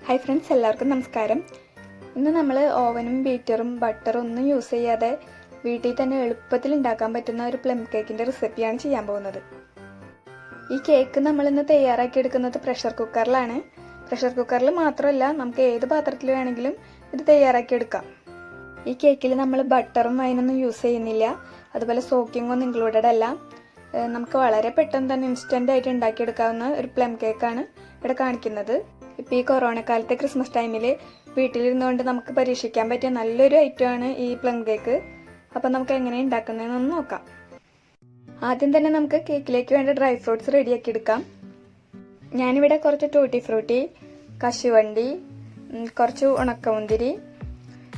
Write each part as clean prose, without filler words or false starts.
Hi friends, എല്ലാവർക്കും നമസ്കാരം. ഇന്ന് നമ്മൾ ഓവനും ബീറ്ററും ബട്ടറും ഒന്നും യൂസ് ചെയ്യാതെ വീട്ടിൽ തന്നെ എളുപ്പത്തിൽ ഉണ്ടാക്കാൻ പറ്റുന്ന ഒരു പ്ലം കേക്കിൻ്റെ റെസിപ്പിയാണ് ചെയ്യാൻ പോകുന്നത്. ഈ കേക്ക് നമ്മളിന്ന് തയ്യാറാക്കിയെടുക്കുന്നത് പ്രഷർ കുക്കറിലാണ്. പ്രഷർ കുക്കറിൽ മാത്രമല്ല, നമുക്ക് ഏത് പാത്രത്തിൽ വേണമെങ്കിലും ഇത് തയ്യാറാക്കിയെടുക്കാം. ഈ കേക്കിൽ നമ്മൾ ബട്ടറും വൈനൊന്നും യൂസ് ചെയ്യുന്നില്ല, അതുപോലെ സോക്കിംഗ് ഒന്നും ഇൻക്ലൂഡഡ് അല്ല. നമുക്ക് വളരെ പെട്ടെന്ന് തന്നെ ഇൻസ്റ്റൻ്റ് ആയിട്ട് ഉണ്ടാക്കിയെടുക്കാവുന്ന ഒരു പ്ലം കേക്കാണ് ഇവിടെ കാണിക്കുന്നത്. ഇപ്പോൾ ഈ കൊറോണ കാലത്തെ ക്രിസ്മസ് ടൈമിൽ വീട്ടിലിരുന്നുകൊണ്ട് നമുക്ക് പരീക്ഷിക്കാൻ പറ്റിയ നല്ലൊരു ഐറ്റമാണ് ഈ പ്ലം കേക്ക്. അപ്പോൾ നമുക്ക് എങ്ങനെ ഉണ്ടാക്കുന്നതെന്നൊന്ന് നോക്കാം. ആദ്യം തന്നെ നമുക്ക് കേക്കിലേക്ക് വേണ്ട ഡ്രൈ ഫ്രൂട്ട്സ് റെഡിയാക്കി എടുക്കാം. ഞാനിവിടെ കുറച്ച് ടൂട്ടി ഫ്രൂട്ടി, കശുവണ്ടി, കുറച്ച് ഉണക്കമുന്തിരി,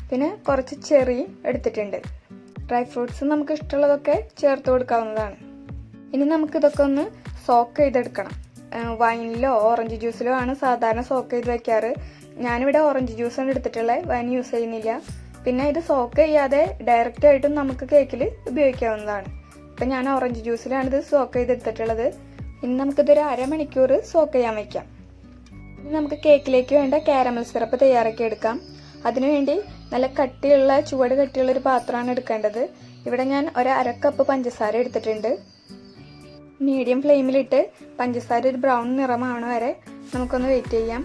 പിന്നെ കുറച്ച് ചെറി എടുത്തിട്ടുണ്ട്. ഡ്രൈ ഫ്രൂട്ട്സ് നമുക്ക് ഇഷ്ടമുള്ളതൊക്കെ ചേർത്ത് കൊടുക്കാവുന്നതാണ്. ഇനി നമുക്കിതൊക്കെ ഒന്ന് സോക്ക് ചെയ്തെടുക്കണം. വൈനിലോ ഓറഞ്ച് ജ്യൂസിലോ ആണ് സാധാരണ സോക്ക് ചെയ്ത് വയ്ക്കാറ്. ഞാനിവിടെ ഓറഞ്ച് ജ്യൂസാണ് എടുത്തിട്ടുള്ളത്, വൈൻ യൂസ് ചെയ്യുന്നില്ല. പിന്നെ ഇത് സോക്ക് ചെയ്യാതെ ഡയറക്റ്റ് ആയിട്ടും നമുക്ക് കേക്കിൽ ഉപയോഗിക്കാവുന്നതാണ്. അപ്പം ഞാൻ ഓറഞ്ച് ജ്യൂസിലാണ് ഇത് സോക്ക് ചെയ്തെടുത്തിട്ടുള്ളത്. ഇനി നമുക്കിതൊരു അരമണിക്കൂർ സോക്ക് ചെയ്യാൻ വയ്ക്കാം. ഇനി നമുക്ക് കേക്കിലേക്ക് വേണ്ട കാരമൽ സിറപ്പ് തയ്യാറാക്കി എടുക്കാം. അതിനുവേണ്ടി നല്ല കട്ടിയുള്ള ചുവട് കട്ടിയുള്ള ഒരു പാത്രമാണ് എടുക്കേണ്ടത്. ഇവിടെ ഞാൻ ഒരു അരക്കപ്പ് പഞ്ചസാര എടുത്തിട്ടുണ്ട്. മീഡിയം ഫ്ലെയിമിലിട്ട് പഞ്ചസാര ഒരു ബ്രൗൺ നിറമാവണ വരെ നമുക്കൊന്ന് വെയിറ്റ് ചെയ്യാം.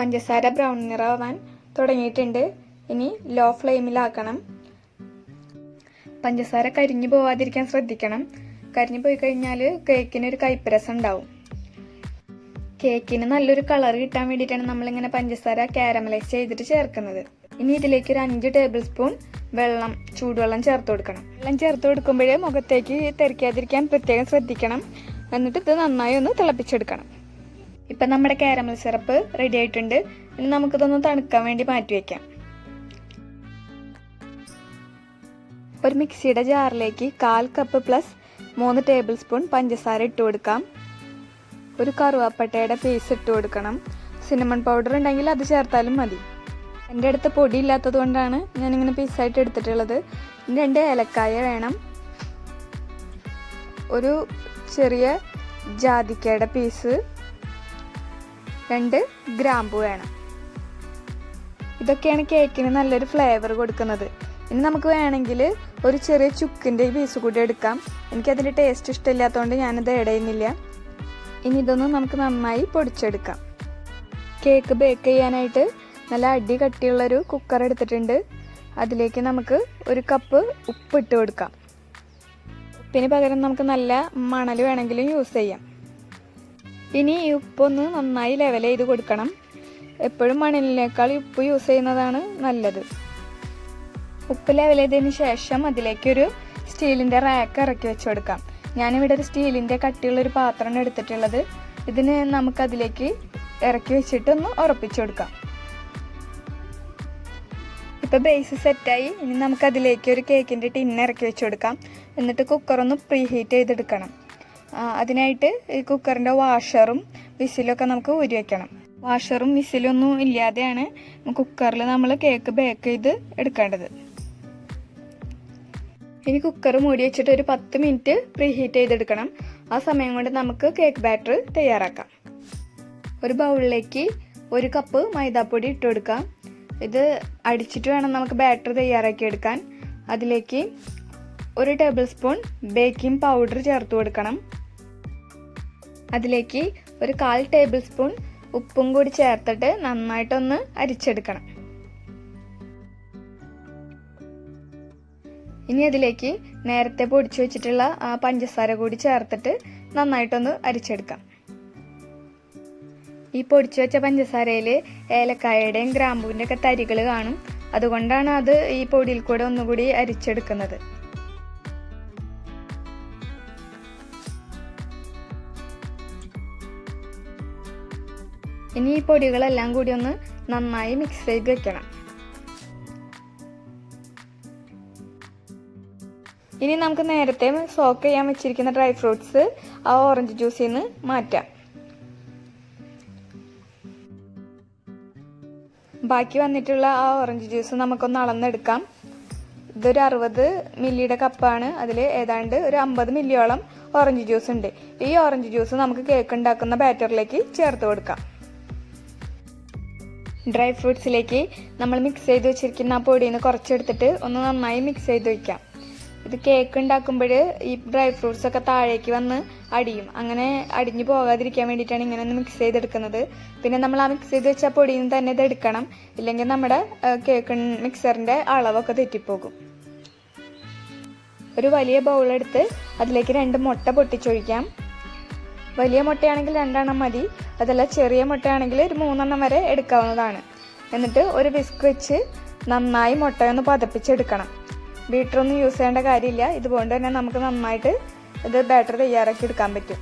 പഞ്ചസാര ബ്രൗൺ നിറമാവാൻ തുടങ്ങിയിട്ടുണ്ട്. ഇനി ലോ ഫ്ലെയിമിലാക്കണം. പഞ്ചസാര കരിഞ്ഞു പോവാതിരിക്കാൻ ശ്രദ്ധിക്കണം. കരിഞ്ഞു പോയി കഴിഞ്ഞാൽ കേക്കിന് ഒരു കയ്പ്പരസം ഉണ്ടാവും. കേക്കിന് നല്ലൊരു കളർ കിട്ടാൻ വേണ്ടിയിട്ടാണ് നമ്മളിങ്ങനെ പഞ്ചസാര കാരമലൈസ് ചെയ്തിട്ട് ചേർക്കുന്നത്. ഇനി ഇതിലേക്ക് ഒരു 5 ടേബിൾ സ്പൂൺ ചൂടുവെള്ളം ചേർത്ത് കൊടുക്കണം. വെള്ളം ചേർത്ത് കൊടുക്കുമ്പോഴേ മുഖത്തേക്ക് തെറിക്കാതിരിക്കാൻ പ്രത്യേകം ശ്രദ്ധിക്കണം. എന്നിട്ട് ഇത് നന്നായി ഒന്ന് തിളപ്പിച്ചെടുക്കണം. ഇപ്പം നമ്മുടെ കാരമൽ സിറപ്പ് റെഡി ആയിട്ടുണ്ട്. ഇനി നമുക്കിതൊന്ന് തണുക്കാൻ വേണ്ടി മാറ്റി വയ്ക്കാം. ഒരു മിക്സിയുടെ ജാറിലേക്ക് 1/4 കപ്പ് പ്ലസ് 3 ടേബിൾ സ്പൂൺ പഞ്ചസാര ഇട്ട് കൊടുക്കാം. ഒരു കറുവാപ്പട്ടയുടെ പീസ് ഇട്ട് കൊടുക്കണം. സിനമൺ പൗഡർ ഉണ്ടെങ്കിൽ അത് ചേർത്താലും മതി. എൻ്റെ അടുത്ത് പൊടി ഇല്ലാത്തത് കൊണ്ടാണ് ഞാനിങ്ങനെ പീസായിട്ട് എടുത്തിട്ടുള്ളത്. 2 ഏലക്കായ വേണം. ഒരു ചെറിയ ജാതിക്കയുടെ പീസ്, 2 ഗ്രാമ്പു വേണം. ഇതൊക്കെയാണ് കേക്കിന് നല്ലൊരു ഫ്ലേവർ കൊടുക്കുന്നത്. ഇനി നമുക്ക് വേണമെങ്കിൽ ഒരു ചെറിയ ചുക്കിൻ്റെ പീസ് കൂടി എടുക്കാം. എനിക്കതിൻ്റെ ടേസ്റ്റ് ഇഷ്ടമില്ലാത്തതുകൊണ്ട് ഞാനിത് ആഡ് ചെയ്യുന്നില്ല. ഇനി ഇതൊന്നും നമുക്ക് നന്നായി പൊടിച്ചെടുക്കാം. കേക്ക് ബേക്ക് ചെയ്യാനായിട്ട് നല്ല അടി കട്ടിയുള്ളൊരു കുക്കർ എടുത്തിട്ടുണ്ട്. അതിലേക്ക് നമുക്ക് 1 കപ്പ് ഉപ്പ് ഇട്ട് കൊടുക്കാം. ഉപ്പിന് പകരം നമുക്ക് നല്ല മണൽ വേണമെങ്കിലും യൂസ് ചെയ്യാം. ഇനി ഈ ഉപ്പൊന്ന് നന്നായി ലെവൽ ചെയ്ത് കൊടുക്കണം. എപ്പോഴും മണലിനേക്കാൾ ഉപ്പ് യൂസ് ചെയ്യുന്നതാണ് നല്ലത്. ഉപ്പ് ലെവൽ ചെയ്തതിന് ശേഷം അതിലേക്കൊരു സ്റ്റീലിൻ്റെ റാക്ക് ഇറക്കി വെച്ച് കൊടുക്കാം. ഞാനിവിടെ ഒരു സ്റ്റീലിൻ്റെ കട്ടിയുള്ളൊരു പാത്രമാണ് എടുത്തിട്ടുള്ളത്. ഇതിന് നമുക്കതിലേക്ക് ഇറക്കി വെച്ചിട്ടൊന്ന് ഉറപ്പിച്ചു കൊടുക്കാം. ഇപ്പോൾ ബേസ് സെറ്റായി. ഇനി നമുക്കതിലേക്ക് ഒരു കേക്കിൻ്റെ ടിന്ന് ഇറക്കി വെച്ച് കൊടുക്കാം. എന്നിട്ട് കുക്കറൊന്ന് പ്രീ ഹീറ്റ് ചെയ്തെടുക്കണം. അതിനായിട്ട് ഈ കുക്കറിൻ്റെ വാഷറും വിസിലൊക്കെ നമുക്ക് ഊരി വയ്ക്കണം. വാഷറും വിസിലൊന്നും ഇല്ലാതെയാണ് കുക്കറിൽ നമ്മൾ കേക്ക് ബേക്ക് ചെയ്ത് എടുക്കേണ്ടത്. ഇനി കുക്കർ മൂടി വെച്ചിട്ട് ഒരു 10 മിനിറ്റ് പ്രീ ഹീറ്റ് ചെയ്തെടുക്കണം. ആ സമയം കൊണ്ട് നമുക്ക് കേക്ക് ബാറ്റർ തയ്യാറാക്കാം. ഒരു ബൗളിലേക്ക് 1 കപ്പ് മൈദാപ്പൊടി ഇട്ട് കൊടുക്കാം. ഇത് അടിച്ചിട്ട് വേണം നമുക്ക് ബാറ്റർ തയ്യാറാക്കിയെടുക്കാൻ. അതിലേക്ക് 1 ടേബിൾ സ്പൂൺ ബേക്കിംഗ് പൗഡർ ചേർത്ത് കൊടുക്കണം. അതിലേക്ക് ഒരു 1/4 ടേബിൾ സ്പൂൺ ഉപ്പും കൂടി ചേർത്തിട്ട് നന്നായിട്ടൊന്ന് അരിച്ചെടുക്കണം. ഇനി അതിലേക്ക് നേരത്തെ പൊടിച്ചു വെച്ചിട്ടുള്ള പഞ്ചസാര കൂടി ചേർത്തിട്ട് നന്നായിട്ടൊന്ന് അരിച്ചെടുക്കാം. ഈ പൊടിച്ചു വെച്ച പഞ്ചസാരയിൽ ഏലക്കായയുടെയും ഗ്രാമ്പൂവിൻ്റെ ഒക്കെ തരികൾ കാണും. അതുകൊണ്ടാണ് അത് ഈ പൊടിയിൽ കൂടെ ഒന്നുകൂടി അരിച്ചെടുക്കുന്നത്. ഇനി ഈ പൊടികളെല്ലാം കൂടി ഒന്ന് നന്നായി മിക്സ് ചെയ്ത് വെക്കണം. ഇനി നമുക്ക് നേരത്തെ സോക്ക് ചെയ്യാൻ വെച്ചിരിക്കുന്ന ഡ്രൈ ഫ്രൂട്ട്സ് ആ ഓറഞ്ച് ജ്യൂസിൽ നിന്ന് മാറ്റാം. ബാക്കി വന്നിട്ടുള്ള ആ ഓറഞ്ച് ജ്യൂസ് നമുക്കൊന്ന് അളന്നെടുക്കാം. ഇതൊരു 60 മില്ലിയുടെ കപ്പാണ്. അതിൽ ഏതാണ്ട് ഒരു 50 മില്ലിയോളം ഓറഞ്ച് ജ്യൂസ് ഉണ്ട്. ഈ ഓറഞ്ച് ജ്യൂസ് നമുക്ക് കേക്ക് ഉണ്ടാക്കുന്ന ബാറ്ററിലേക്ക് ചേർത്ത് കൊടുക്കാം. ഡ്രൈ ഫ്രൂട്ട്സിലേക്ക് നമ്മൾ മിക്സ് ചെയ്ത് വെച്ചിരിക്കുന്ന ആ പൊടിയിൽ നിന്ന് കുറച്ചെടുത്തിട്ട് ഒന്ന് നന്നായി മിക്സ് ചെയ്ത് വയ്ക്കാം. ഇത് കേക്ക് ഉണ്ടാക്കുമ്പോൾ ഈ ഡ്രൈ ഫ്രൂട്ട്സ് ഒക്കെ താഴേക്ക് വന്ന് അടിയും. അങ്ങനെ അടിഞ്ഞു പോകാതിരിക്കാൻ വേണ്ടിയിട്ടാണ് ഇങ്ങനെ ഒന്ന് മിക്സ് ചെയ്തെടുക്കുന്നത്. പിന്നെ നമ്മൾ ആ മിക്സ് ചെയ്ത് വെച്ച പൊടിയിൽ നിന്ന് തന്നെ ഇത് എടുക്കണം, ഇല്ലെങ്കിൽ നമ്മുടെ കേക്ക് മിക്സറിൻ്റെ അളവൊക്കെ തെറ്റിപ്പോകും. ഒരു വലിയ ബൗളെടുത്ത് അതിലേക്ക് 2 മുട്ട പൊട്ടിച്ചൊഴിക്കാം. വലിയ മുട്ടയാണെങ്കിൽ 2 എണ്ണം മതി, അതല്ല ചെറിയ മുട്ടയാണെങ്കിൽ ഒരു 3 എണ്ണം വരെ എടുക്കാവുന്നതാണ്. എന്നിട്ട് ഒരു വിസ്ക് വെച്ച് നന്നായി മുട്ടയൊന്ന് പതപ്പിച്ചെടുക്കണം. ബീറ്ററൊന്നും യൂസ് ചെയ്യേണ്ട കാര്യമില്ല. ഇതുകൊണ്ട് തന്നെ നമുക്ക് നന്നായിട്ട് ഇത് ബാറ്റർ തയ്യാറാക്കി എടുക്കാൻ പറ്റും.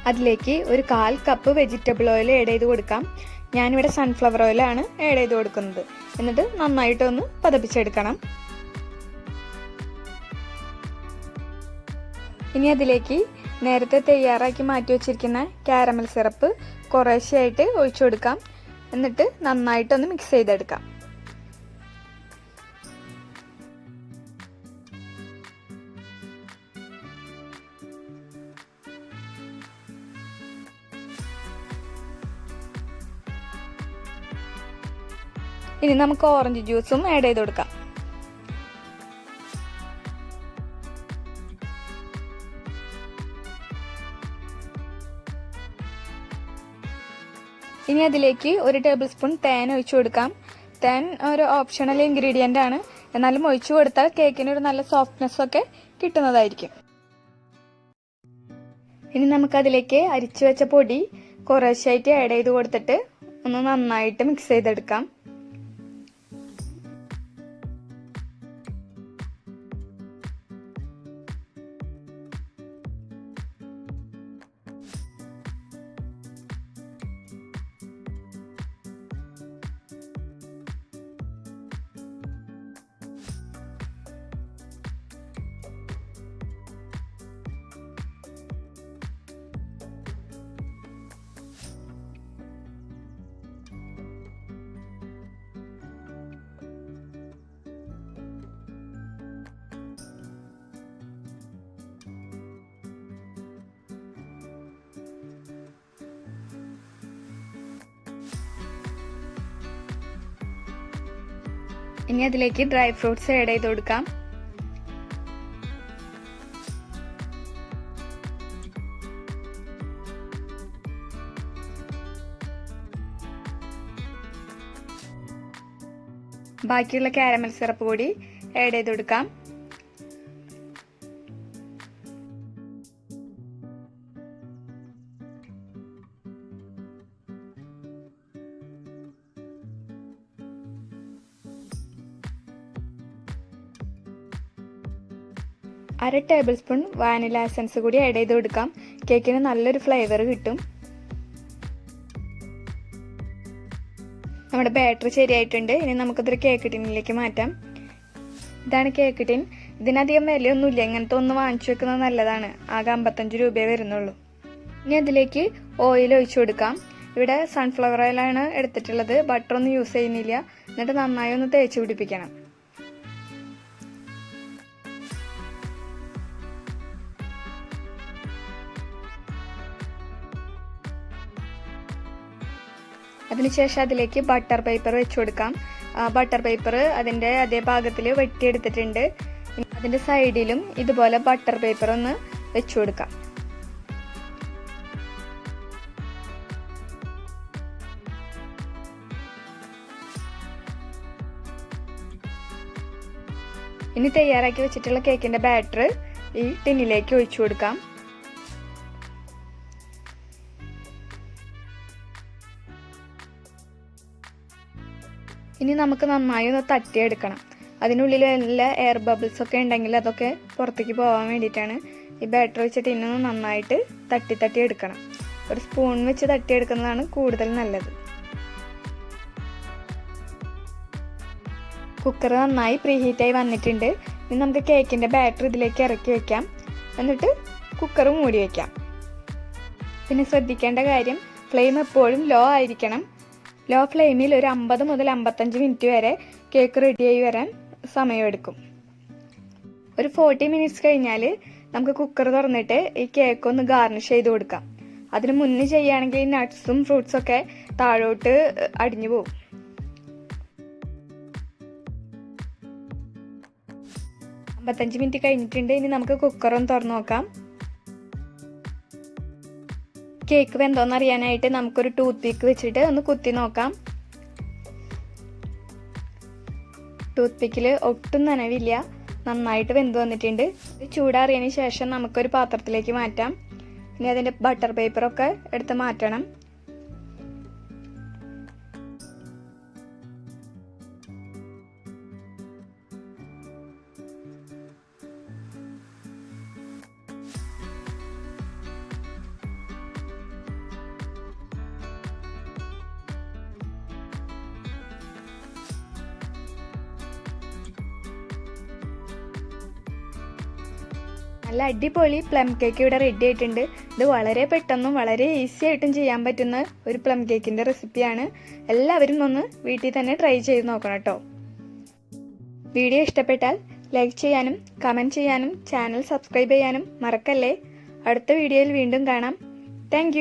അതിലേക്ക് ഒരു 1/4 കപ്പ് വെജിറ്റബിൾ ഓയിൽ ആഡ് ചെയ്ത് കൊടുക്കാം. ഞാനിവിടെ സൺഫ്ലവർ ഓയിലാണ് ആഡ് ചെയ്ത് കൊടുക്കുന്നത്. എന്നിട്ട് നന്നായിട്ടൊന്ന് പതപ്പിച്ചെടുക്കണം. ഇനി അതിലേക്ക് നേരത്തെ തയ്യാറാക്കി മാറ്റി വെച്ചിരിക്കുന്ന കാരമൽ സിറപ്പ് കുറേശ്ശെയായിട്ട് ഒഴിച്ചു കൊടുക്കാം. എന്നിട്ട് നന്നായിട്ടൊന്ന് മിക്സ് ചെയ്തെടുക്കാം. ഇനി നമുക്ക് ഓറഞ്ച് ജ്യൂസും ആഡ് ചെയ്ത് കൊടുക്കാം. ഇനി അതിലേക്ക് 1 ടേബിൾ സ്പൂൺ തേൻ ഒഴിച്ചു കൊടുക്കാം. തേൻ ഒരു ഓപ്ഷണൽ ഇൻഗ്രീഡിയൻ്റ് ആണ്, എന്നാലും ഒഴിച്ചു കൊടുത്താൽ കേക്കിന് ഒരു നല്ല സോഫ്റ്റ്നെസ് ഒക്കെ കിട്ടുന്നതായിരിക്കും. ഇനി നമുക്കതിലേക്ക് അരിച്ചു വെച്ച പൊടി കുറേശ്ശായിട്ട് ആഡ് ചെയ്ത് കൊടുത്തിട്ട് ഒന്ന് നന്നായിട്ട് മിക്സ് ചെയ്തെടുക്കാം. ഇനി അതിലേക്ക് ഡ്രൈ ഫ്രൂട്ട്സ് ആഡ് ചെയ്ത് കൊടുക്കാം. ബാക്കിയുള്ള കാരമൽ സിറപ്പ് കൂടി ആഡ് ചെയ്ത് കൊടുക്കാം. അര ടേബിൾ സ്പൂൺ വാനില എസൻസ് കൂടി ആഡ് ചെയ്ത് കൊടുക്കാം. കേക്കിന് നല്ലൊരു ഫ്ലേവർ കിട്ടും. നമ്മുടെ ബാറ്റർ ശരിയായിട്ടുണ്ട്. ഇനി നമുക്കതൊരു കേക്ക് ടിന്നിലേക്ക് മാറ്റാം. ഇതാണ് കേക്ക് ടിൻ. ഇതിനധികം വിലയൊന്നുമില്ല, ഇങ്ങനത്തെ ഒന്ന് വാങ്ങിച്ചു വെക്കുന്നത് നല്ലതാണ്. ആകെ 55 രൂപയെ വരുന്നുള്ളൂ. ഇനി അതിലേക്ക് ഓയിൽ ഒഴിച്ചു കൊടുക്കാം. ഇവിടെ സൺഫ്ലവർ ഓയിലാണ് എടുത്തിട്ടുള്ളത്, ബട്ടറൊന്നും യൂസ് ചെയ്യുന്നില്ല. എന്നിട്ട് നന്നായി ഒന്ന് തേച്ച് പിടിപ്പിക്കണം. അതിനുശേഷം അതിലേക്ക് ബട്ടർ പേപ്പർ വെച്ച് കൊടുക്കാം. ബട്ടർ പേപ്പർ അതിൻ്റെ അതേ ഭാഗത്തിൽ വെട്ടിയെടുത്തിട്ടുണ്ട്. അതിൻ്റെ സൈഡിലും ഇതുപോലെ ബട്ടർ പേപ്പർ ഒന്ന് വെച്ച് കൊടുക്കാം. ഇനി തയ്യാറാക്കി വെച്ചിട്ടുള്ള കേക്കിൻ്റെ ബാറ്റർ ഈ ടിന്നിലേക്ക് ഒഴിച്ചു കൊടുക്കാം. ഇനി നമുക്ക് നന്നായി ഒന്ന് തട്ടിയെടുക്കണം. അതിനുള്ളിൽ എല്ലാ എയർ ബബിൾസ് ഒക്കെ ഉണ്ടെങ്കിൽ അതൊക്കെ പുറത്തേക്ക് പോകാൻ വേണ്ടിയിട്ടാണ്. ഈ ബാറ്റർ വെച്ചിട്ട് ഇന്നൊന്ന് നന്നായിട്ട് തട്ടി എടുക്കണം. ഒരു സ്പൂൺ വെച്ച് തട്ടിയെടുക്കുന്നതാണ് കൂടുതൽ നല്ലത്. കുക്കർ നന്നായി പ്രീഹീറ്റായി വന്നിട്ടുണ്ട്. ഇനി നമുക്ക് കേക്കിൻ്റെ ബാറ്റർ ഇതിലേക്ക് ഇറക്കി വെക്കാം. എന്നിട്ട് കുക്കർ മൂടി വയ്ക്കാം. പിന്നെ ശ്രദ്ധിക്കേണ്ട കാര്യം, ഫ്ലെയിം എപ്പോഴും ലോ ആയിരിക്കണം. ലോ ഫ്ലെയിമിൽ ഒരു 50 മുതൽ 55 മിനിറ്റ് വരെ കേക്ക് റെഡിയായി വരാൻ സമയമെടുക്കും. ഒരു 40 മിനിറ്റ്സ് കഴിഞ്ഞാൽ നമുക്ക് കുക്കർ തുറന്നിട്ട് ഈ കേക്ക് ഒന്ന് ഗാർണിഷ് ചെയ്ത് കൊടുക്കാം. അതിന് മുന്നേ ചെയ്യുകയാണെങ്കിൽ നട്ട്സും ഫ്രൂട്ട്സൊക്കെ താഴോട്ട് അടിഞ്ഞു പോകും. 55 മിനിറ്റ് കഴിഞ്ഞിട്ടുണ്ട്. ഇനി നമുക്ക് കുക്കർ ഒന്ന് തുറന്ന് നോക്കാം. കേക്ക് വെന്തോന്ന് അറിയാനായിട്ട് നമുക്കൊരു ടൂത്ത് പിക്ക് വെച്ചിട്ട് ഒന്ന് കുത്തി നോക്കാം. ടൂത്ത് പിക്കിൽ ഒട്ടും നനവില്ല, നന്നായിട്ട് വെന്ത് വന്നിട്ടുണ്ട്. ചൂടാറിയതിന് ശേഷം നമുക്കൊരു പാത്രത്തിലേക്ക് മാറ്റാം. ഇനി അതിൻ്റെ ബട്ടർ പേപ്പറൊക്കെ എടുത്ത് മാറ്റണം. നല്ല അടിപൊളി പ്ലം കേക്ക് ഇവിടെ റെഡി ആയിട്ടുണ്ട്. ഇത് വളരെ പെട്ടെന്നും വളരെ ഈസി ആയിട്ടും ചെയ്യാൻ പറ്റുന്ന ഒരു പ്ലം കേക്കിൻ്റെ റെസിപ്പിയാണ്. എല്ലാവരും ഒന്ന് വീട്ടിൽ തന്നെ ട്രൈ ചെയ്ത് നോക്കണം കേട്ടോ. വീഡിയോ ഇഷ്ടപ്പെട്ടാൽ ലൈക്ക് ചെയ്യാനും കമൻറ്റ് ചെയ്യാനും ചാനൽ സബ്സ്ക്രൈബ് ചെയ്യാനും മറക്കല്ലേ. അടുത്ത വീഡിയോയിൽ വീണ്ടും കാണാം. താങ്ക്